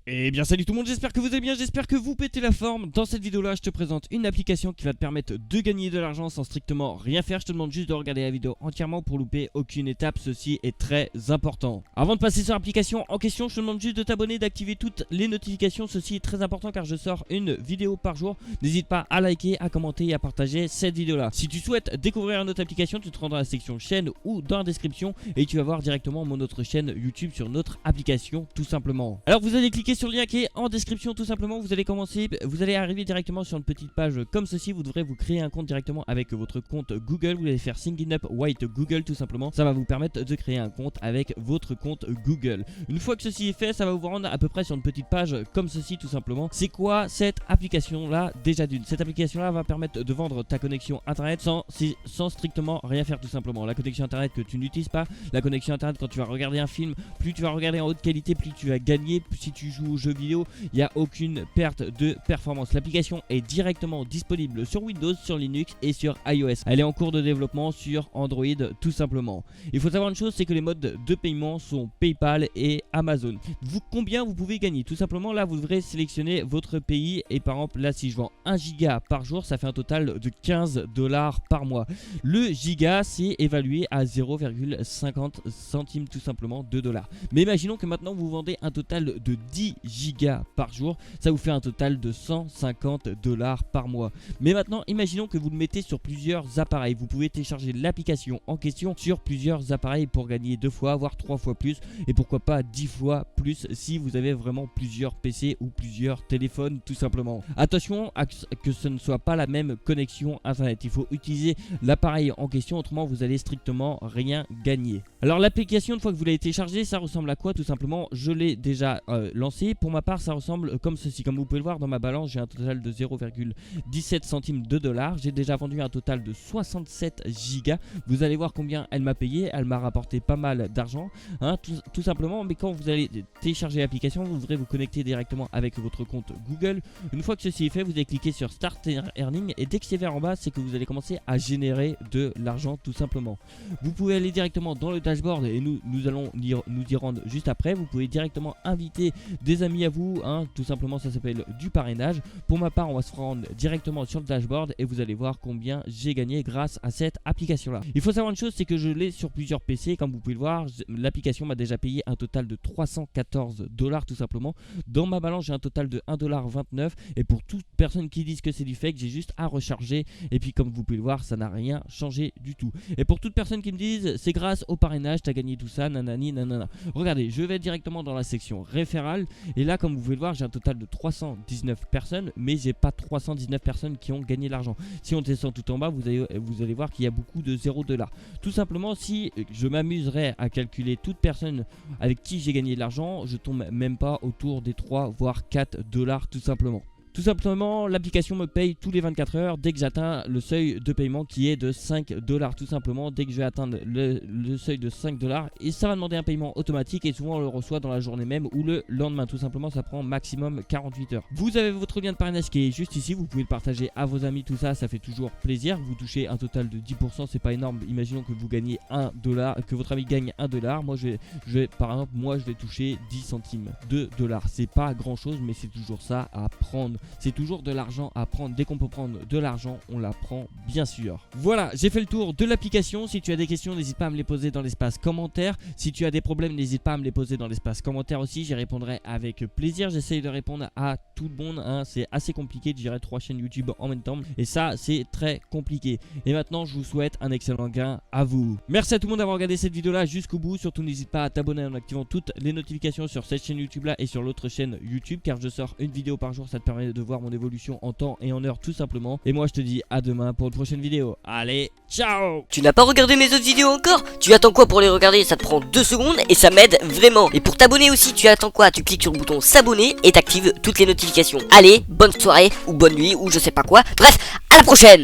Eh bien salut tout le monde, j'espère que vous allez bien, j'espère que vous pétez la forme. Dans cette vidéo là je te présente une application qui va te permettre de gagner de l'argent sans strictement rien faire. Je te demande juste de regarder la vidéo entièrement pour louper aucune étape, ceci est très important. Avant de passer sur l'application en question, je te demande juste de t'abonner, d'activer toutes les notifications, ceci est très important car je sors une vidéo par jour. N'hésite pas à liker, à commenter et à partager cette vidéo là. Si tu souhaites découvrir une autre application, tu te rends dans la section chaîne ou dans la description et tu vas voir directement mon autre chaîne YouTube sur notre application tout simplement. Alors vous allez cliquer sur le lien qui est en description tout simplement, vous allez arriver directement sur une petite page comme ceci, vous devrez vous créer un compte directement avec votre compte Google, vous allez faire Sign Up White Google tout simplement, ça va vous permettre de créer un compte avec votre compte Google. Une fois que ceci est fait, ça va vous rendre à peu près sur une petite page comme ceci tout simplement. C'est quoi cette application là? Déjà d'une, cette application là va permettre de vendre ta connexion internet sans strictement rien faire tout simplement. La connexion internet que tu n'utilises pas, la connexion internet quand tu vas regarder un film, plus tu vas regarder en haute qualité, plus tu vas gagner. Si tu joues aux jeux vidéo, il n'y a aucune perte de performance. L'application est directement disponible sur Windows, sur Linux et sur iOS. Elle est en cours de développement sur Android tout simplement. Il faut savoir une chose, c'est que les modes de paiement sont PayPal et Amazon. Combien vous pouvez gagner? Tout simplement là vous devrez sélectionner votre pays et par exemple là si je vends 1 giga par jour, ça fait un total de 15 $ par mois. Le giga c'est évalué à 0,50 centimes tout simplement de dollars. Mais imaginons que maintenant vous vendez un total de 10 gigas par jour, ça vous fait un total de 150 $ par mois. Mais maintenant imaginons que vous le mettez sur plusieurs appareils, vous pouvez télécharger l'application en question sur plusieurs appareils pour gagner 2 fois voire 3 fois plus et pourquoi pas 10 fois plus si vous avez vraiment plusieurs PC ou plusieurs téléphones tout simplement. Attention à que ce ne soit pas la même connexion internet, il faut utiliser l'appareil en question, autrement vous allez strictement rien gagner. Alors l'application, une fois que vous l'avez téléchargée, ça ressemble à quoi? Tout simplement je l'ai déjà lancé. Pour ma part ça ressemble comme ceci, comme vous pouvez le voir dans ma balance j'ai un total de 0,17 centimes de dollars. J'ai déjà vendu un total de 67 gigas. Vous allez voir combien elle m'a payé, elle m'a rapporté pas mal d'argent hein, tout simplement. Mais quand vous allez télécharger l'application, vous devrez vous connecter directement avec votre compte Google. Une fois que ceci est fait, vous allez cliquer sur Start Earning et dès que c'est vers en bas, c'est que vous allez commencer à générer de l'argent tout simplement. Vous pouvez aller directement dans le dashboard et nous allons nous y rendre juste après. Vous pouvez directement inviter des amis à vous hein, tout simplement, ça s'appelle du parrainage. Pour ma part on va se rendre directement sur le dashboard et vous allez voir combien j'ai gagné grâce à cette application là. Il faut savoir une chose, c'est que je l'ai sur plusieurs PC, comme vous pouvez le voir l'application m'a déjà payé un total de 314 $ tout simplement. Dans ma balance j'ai un total de 1,29 $ et pour toute personne qui disent que c'est du fake, j'ai juste à recharger et puis comme vous pouvez le voir ça n'a rien changé du tout. Et pour toute personne qui me disent c'est grâce au parrainage t'as gagné tout ça, nanani nanana, regardez je vais directement dans la section référale et là comme vous pouvez le voir j'ai un total de 319 personnes mais j'ai pas 319 personnes qui ont gagné l'argent. Si on descend tout en bas vous allez voir qu'il y a beaucoup de 0 $. Tout simplement si je m'amuserais à calculer toute personne avec qui j'ai gagné de l'argent, je tombe même pas autour des 3 voire 4 $ tout simplement. Tout simplement, l'application me paye tous les 24 heures dès que j'atteins le seuil de paiement qui est de 5 $ tout simplement. Dès que je vais atteindre le seuil de 5 $ et ça va demander un paiement automatique et souvent on le reçoit dans la journée même ou le lendemain. Tout simplement, ça prend maximum 48 heures. Vous avez votre lien de parrainage qui est juste ici, vous pouvez le partager à vos amis, tout ça, ça fait toujours plaisir. Vous touchez un total de 10%, c'est pas énorme. Imaginons que vous gagnez 1 $, que votre ami gagne 1 $. Moi je vais par exemple, moi je vais toucher 10 centimes de dollars. C'est pas grand chose mais c'est toujours ça à prendre. C'est toujours de l'argent à prendre. Dès qu'on peut prendre de l'argent, on la prend bien sûr. Voilà, j'ai fait le tour de l'application. Si tu as des questions, n'hésite pas à me les poser dans l'espace commentaire. Si tu as des problèmes, n'hésite pas à me les poser dans l'espace commentaire aussi. J'y répondrai avec plaisir. J'essaye de répondre à tout le monde hein. C'est assez compliqué de gérer 3 chaînes YouTube en même temps. Et ça, c'est très compliqué. Et maintenant, je vous souhaite un excellent gain à vous. Merci à tout le monde d'avoir regardé cette vidéo là jusqu'au bout. Surtout, n'hésite pas à t'abonner en activant toutes les notifications sur cette chaîne YouTube là et sur l'autre chaîne YouTube. Car je sors une vidéo par jour. Ça te permet de voir mon évolution en temps et en heure tout simplement. Et moi je te dis à demain pour une prochaine vidéo. Allez, ciao! Tu n'as pas regardé mes autres vidéos encore? Tu attends quoi pour les regarder? Ça te prend 2 secondes et ça m'aide vraiment. Et pour t'abonner aussi, tu attends quoi? Tu cliques sur le bouton s'abonner et t'actives toutes les notifications. Allez, bonne soirée ou bonne nuit ou je sais pas quoi. Bref, à la prochaine!